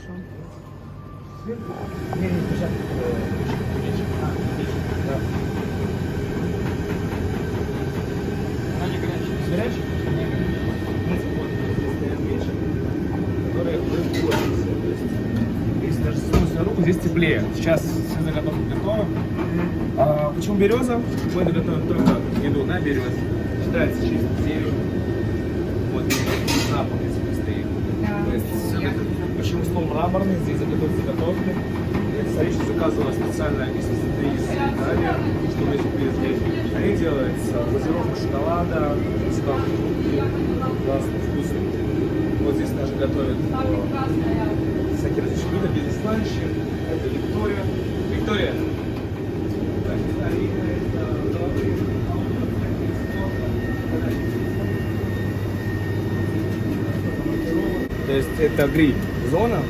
хорошо. Не, сейчас. Да. Она не горячая. Горячая? Вот здесь стоят вещи, которые вы пользуетесь. То есть, если даже сунуть на руку, здесь теплее. Сейчас все заготовки готовы. Почему береза? Мы готовим только еду на березе. Считается чисто зелень. Вот запах здесь стоит. То есть, все это, почему стол мраморный, здесь заготовки. Исторически заказывала специально из Италии, чтобы эти привезли. Они делаются глазировка шоколада, классный, вкусный. Вот здесь даже готовят всякие различные виды, бизнес-ланчи. Это Виктория. Виктория! То есть это гриль-зона.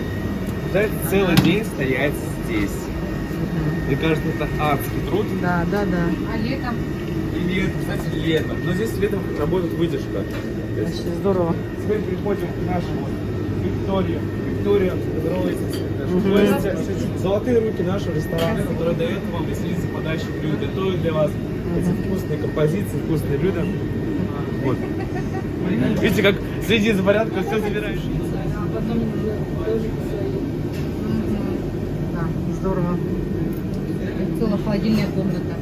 Куда целый день стоять здесь. Мне кажется, это адский труд. Да. А летом? И летом, кстати, летом. Но здесь летом работает выдержка. Вообще здорово. Теперь переходим к нашему Виктории. Виктория, здравствуйте. Золотые руки нашего ресторана, который дает вам, если за подачей блюд, готовит для вас эти вкусные композиции, вкусные блюда. Вот. Видите, как следи за порядком, все забираешь. Да, здорово. Целая холодильная комната.